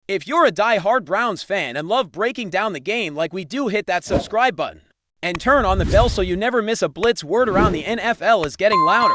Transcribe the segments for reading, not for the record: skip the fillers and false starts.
If you're a die-hard Browns fan and love breaking down the game like we do, hit that subscribe button. And turn on the bell so you never miss a blitz. Word around the NFL is getting louder.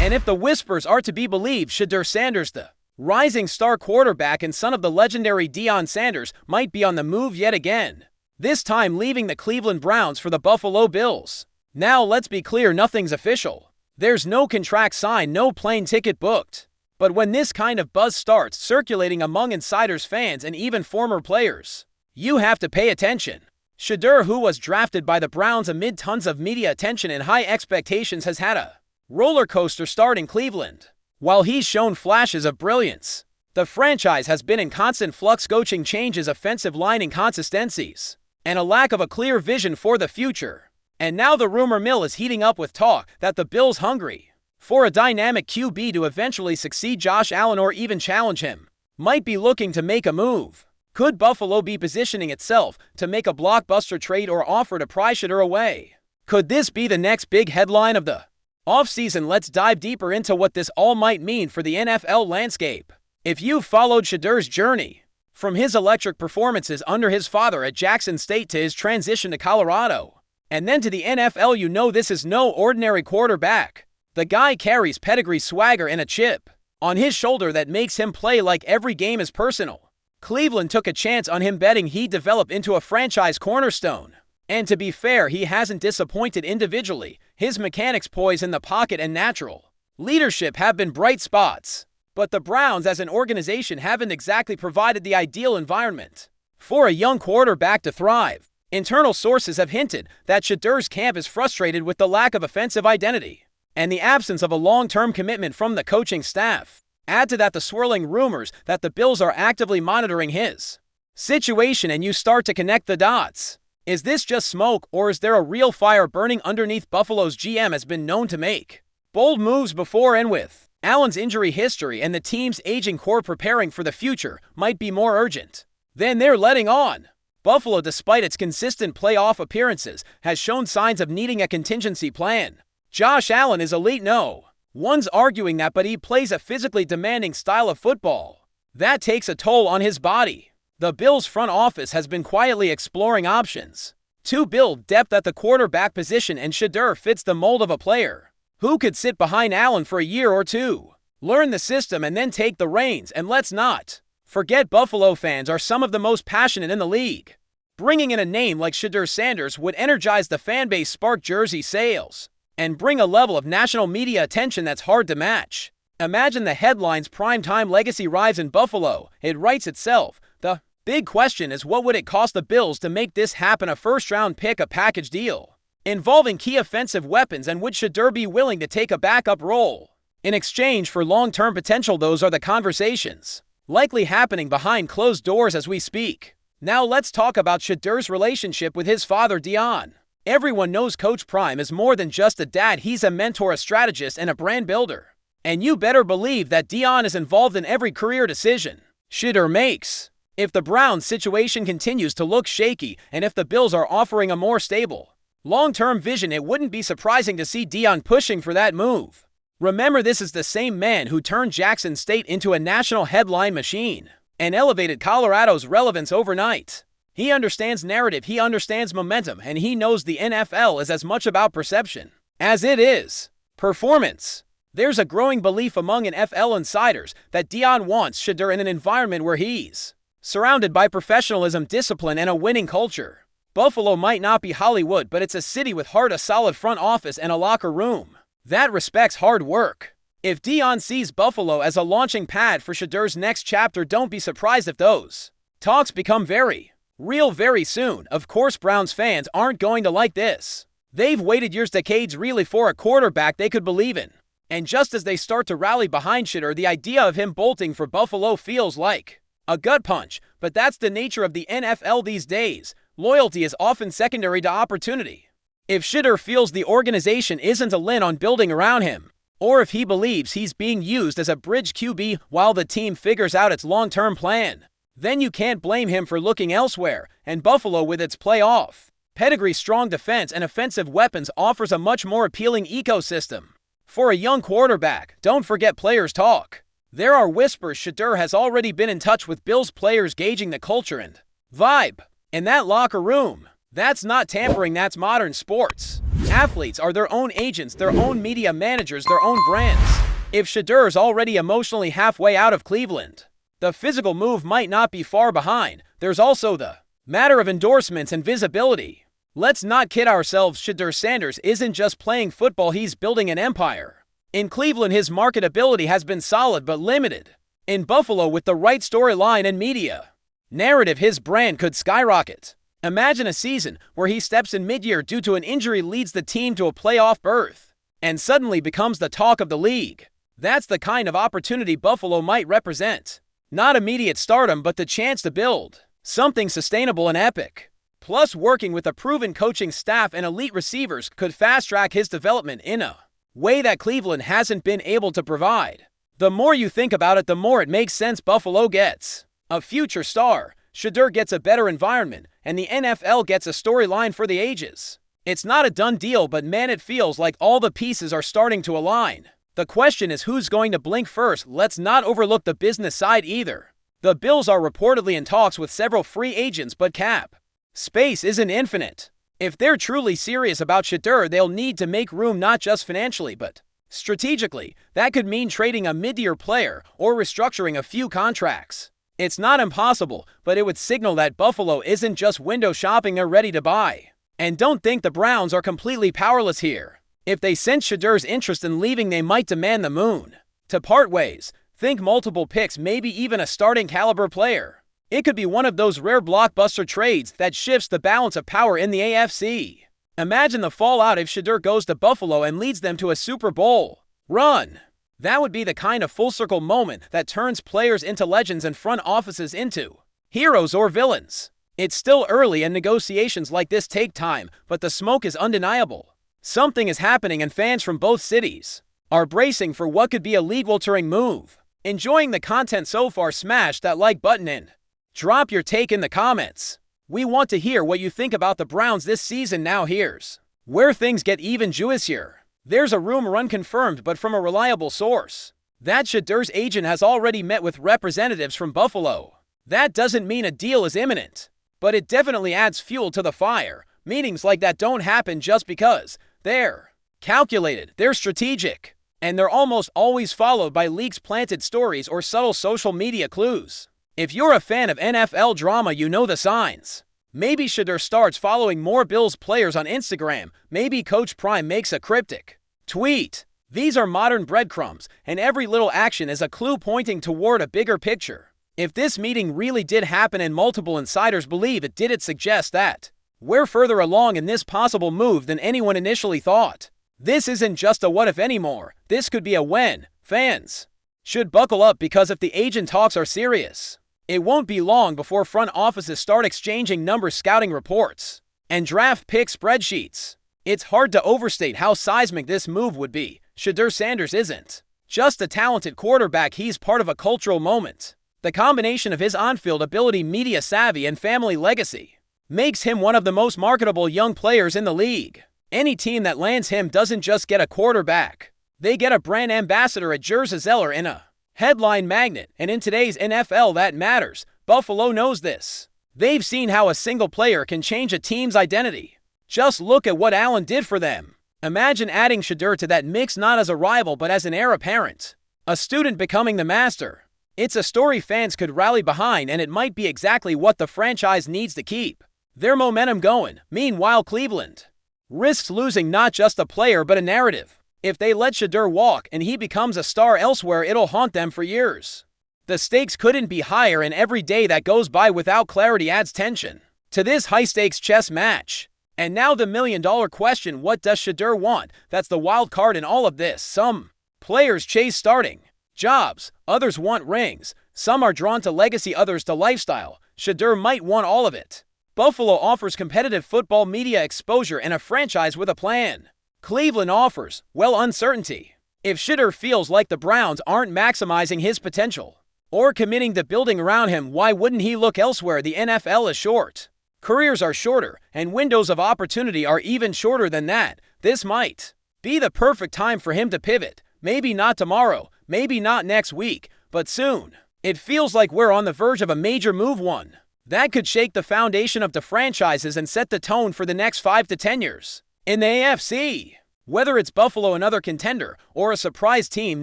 And if the whispers are to be believed, SHEDEUR Sanders, the rising star quarterback and son of the legendary Deion Sanders, might be on the move yet again. This time leaving the Cleveland Browns for the Buffalo Bills. Now let's be clear, nothing's official. There's no contract signed, no plane ticket booked. But when this kind of buzz starts circulating among insiders, fans, and even former players, you have to pay attention. SHEDEUR, who was drafted by the Browns amid tons of media attention and high expectations, has had a roller coaster start in Cleveland. While he's shown flashes of brilliance, the franchise has been in constant flux, coaching changes, offensive line inconsistencies, and a lack of a clear vision for the future. And now the rumor mill is heating up with talk that the Bills, hungry for a dynamic QB to eventually succeed Josh Allen or even challenge him, might be looking to make a move. Could Buffalo be positioning itself to make a blockbuster trade or offer to pry SHEDEUR away? Could this be the next big headline of the offseason? Let's dive deeper into what this all might mean for the NFL landscape. If you've followed SHEDEUR's journey, from his electric performances under his father at Jackson State to his transition to Colorado, and then to the NFL, you know this is no ordinary quarterback. The guy carries pedigree, swagger, and a chip on his shoulder that makes him play like every game is personal. Cleveland took a chance on him, betting he'd develop into a franchise cornerstone. And to be fair, he hasn't disappointed individually. His mechanics, poise in the pocket, and natural leadership have been bright spots. But the Browns as an organization haven't exactly provided the ideal environment for a young quarterback to thrive. Internal sources have hinted that SHEDEUR's camp is frustrated with the lack of offensive identity and the absence of a long-term commitment from the coaching staff. Add to that the swirling rumors that the Bills are actively monitoring his situation, and you start to connect the dots. Is this just smoke, or is there a real fire burning underneath? Buffalo's GM has been known to make bold moves before, and with Allen's injury history and the team's aging core, preparing for the future might be more urgent than they're letting on. Buffalo, despite its consistent playoff appearances, has shown signs of needing a contingency plan. Josh Allen is elite, no one's arguing that, but he plays a physically demanding style of football that takes a toll on his body. The Bills front office has been quietly exploring options to build depth at the quarterback position, and SHEDEUR fits the mold of a player who could sit behind Allen for a year or two, learn the system, and then take the reins. And let's not forget, Buffalo fans are some of the most passionate in the league. Bringing in a name like SHEDEUR Sanders would energize the fan base, spark jersey sales, and bring a level of national media attention that's hard to match. Imagine the headlines: primetime legacy rise in Buffalo. It writes itself. The big question is, what would it cost the Bills to make this happen? A first-round pick, a package deal involving key offensive weapons, and would SHEDEUR be willing to take a backup role in exchange for long-term potential? Those are the conversations likely happening behind closed doors as we speak. Now let's talk about SHEDEUR's relationship with his father, Deion. Everyone knows Coach Prime is more than just a dad. He's a mentor, a strategist, and a brand builder. And you better believe that Deion is involved in every career decision SHEDEUR makes. If the Browns' situation continues to look shaky, and if the Bills are offering a more stable, long-term vision, it wouldn't be surprising to see Deion pushing for that move. Remember, this is the same man who turned Jackson State into a national headline machine and elevated Colorado's relevance overnight. He understands narrative, he understands momentum, and he knows the NFL is as much about perception as it is performance. There's a growing belief among NFL insiders that Deion wants SHEDEUR in an environment where he's surrounded by professionalism, discipline, and a winning culture. Buffalo might not be Hollywood, but it's a city with heart, a solid front office, and a locker room that respects hard work. If Deion sees Buffalo as a launching pad for SHEDEUR's next chapter, don't be surprised if those talks become very real very soon. Of course, Browns fans aren't going to like this. They've waited years, decades really, for a quarterback they could believe in. And just as they start to rally behind SHEDEUR, the idea of him bolting for Buffalo feels like a gut punch. But that's the nature of the NFL these days. Loyalty is often secondary to opportunity. If SHEDEUR feels the organization isn't a in on building around him, or if he believes he's being used as a bridge QB while the team figures out its long-term plan, then you can't blame him for looking elsewhere. And Buffalo, with its playoff pedigree, strong defense, and offensive weapons, offers a much more appealing ecosystem for a young quarterback. Don't forget players talk. There are whispers SHEDEUR has already been in touch with Bills players gauging the culture and vibe in that locker room. That's not tampering, that's modern sports. Athletes are their own agents, their own media managers, their own brands. If SHEDEUR is already emotionally halfway out of Cleveland, the physical move might not be far behind. There's also the matter of endorsements and visibility. Let's not kid ourselves, SHEDEUR Sanders isn't just playing football, he's building an empire. In Cleveland, his marketability has been solid but limited. In Buffalo, with the right storyline and media narrative, his brand could skyrocket. Imagine a season where he steps in mid-year due to an injury, leads the team to a playoff berth, and suddenly becomes the talk of the league. That's the kind of opportunity Buffalo might represent. Not immediate stardom, but the chance to build something sustainable and epic. Plus, working with a proven coaching staff and elite receivers could fast-track his development in a way that Cleveland hasn't been able to provide. The more you think about it, the more it makes sense. Buffalo gets a future star, SHEDEUR gets a better environment, and the NFL gets a storyline for the ages. It's not a done deal, but man, it feels like all the pieces are starting to align. The question is, who's going to blink first? Let's not overlook the business side either. The Bills are reportedly in talks with several free agents, but cap space isn't infinite. If they're truly serious about SHEDEUR, they'll need to make room not just financially, but strategically. That could mean trading a mid-year player or restructuring a few contracts. It's not impossible, but it would signal that Buffalo isn't just window shopping, they're ready to buy. And don't think the Browns are completely powerless here. If they sense SHEDEUR's interest in leaving, they might demand the moon to part ways. Think multiple picks, maybe even a starting caliber player. It could be one of those rare blockbuster trades that shifts the balance of power in the AFC. Imagine the fallout if SHEDEUR goes to Buffalo and leads them to a Super Bowl run. That would be the kind of full-circle moment that turns players into legends and front offices into heroes or villains. It's still early and negotiations like this take time, but the smoke is undeniable. Something is happening and fans from both cities are bracing for what could be a league-altering move. Enjoying the content so far? Smash that like button and drop your take in the comments. We want to hear what you think about the Browns this season. Now here's where things get even juicier. There's a rumor, unconfirmed but from a reliable source, that SHEDEUR's agent has already met with representatives from Buffalo. That doesn't mean a deal is imminent, but it definitely adds fuel to the fire. Meetings like that don't happen just because. They're calculated, they're strategic, and they're almost always followed by leaks, planted stories, or subtle social media clues. If you're a fan of NFL drama, you know the signs. Maybe SHEDEUR starts following more Bills players on Instagram. Maybe Coach Prime makes a cryptic tweet. These are modern breadcrumbs, and every little action is a clue pointing toward a bigger picture. If this meeting really did happen and multiple insiders believe it did, it suggests that we're further along in this possible move than anyone initially thought. This isn't just a what if anymore. This could be a when. Fans should buckle up, because if the agent talks are serious, it won't be long before front offices start exchanging numbers, scouting reports, and draft pick spreadsheets. It's hard to overstate how seismic this move would be. SHEDEUR Sanders isn't just a talented quarterback, he's part of a cultural moment. The combination of his on-field ability, media savvy, and family legacy makes him one of the most marketable young players in the league. Any team that lands him doesn't just get a quarterback, they get a brand ambassador, a jersey seller, and a headline magnet. And in today's NFL, that matters. Buffalo knows this. They've seen how a single player can change a team's identity. Just look at what Allen did for them. Imagine adding SHEDEUR to that mix, not as a rival but as an heir apparent, a student becoming the master. It's a story fans could rally behind, and it might be exactly what the franchise needs to keep their momentum going. Meanwhile, Cleveland risks losing not just a player but a narrative. If they let SHEDEUR walk and he becomes a star elsewhere, it'll haunt them for years. The stakes couldn't be higher, and every day that goes by without clarity adds tension to this high-stakes chess match. And now the million-dollar question, what does SHEDEUR want? That's the wild card in all of this. Some players chase starting jobs, others want rings. Some are drawn to legacy, others to lifestyle. SHEDEUR might want all of it. Buffalo offers competitive football, media exposure, and a franchise with a plan. Cleveland offers, well, uncertainty. If SHEDEUR feels like the Browns aren't maximizing his potential or committing to building around him, why wouldn't he look elsewhere? The NFL is short. Careers are shorter, and windows of opportunity are even shorter than that. This might be the perfect time for him to pivot. Maybe not tomorrow, maybe not next week, but soon. It feels like we're on the verge of a major move, one that could shake the foundation of the franchises and set the tone for the next 5 to 10 years. In the AFC, whether it's Buffalo, another contender, or a surprise team,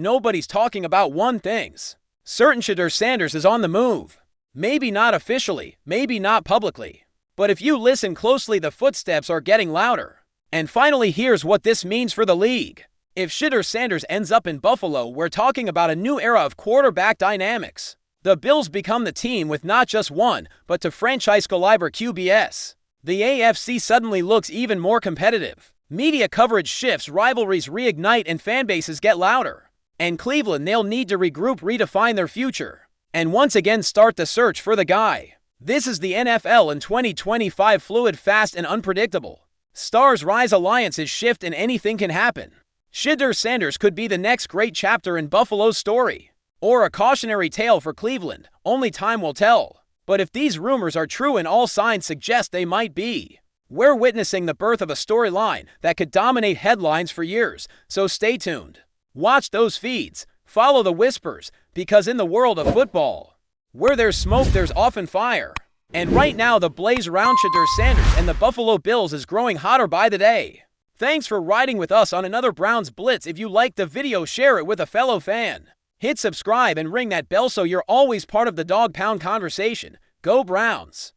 nobody's talking about one thing's certain: SHEDEUR Sanders is on the move. Maybe not officially, maybe not publicly, but if you listen closely, the footsteps are getting louder. And finally, here's what this means for the league. If SHEDEUR Sanders ends up in Buffalo, we're talking about a new era of quarterback dynamics. The Bills become the team with not just one, but two franchise-caliber QBs. The AFC suddenly looks even more competitive. Media coverage shifts, rivalries reignite, and fan bases get louder. And Cleveland, they'll need to regroup, redefine their future, and once again start the search for the guy. This is the NFL in 2025, fluid, fast, and unpredictable. Stars rise, alliances shift, and anything can happen. SHEDEUR Sanders could be the next great chapter in Buffalo's story, or a cautionary tale for Cleveland. Only time will tell. But if these rumors are true, and all signs suggest they might be, we're witnessing the birth of a storyline that could dominate headlines for years. So stay tuned. Watch those feeds. Follow the whispers, because in the world of football, where there's smoke, there's often fire. And right now, the blaze around SHEDEUR Sanders and the Buffalo Bills is growing hotter by the day. Thanks for riding with us on another Browns Blitz. If you liked the video, share it with a fellow fan. Hit subscribe and ring that bell so you're always part of the Dawg Pound conversation. Go Browns!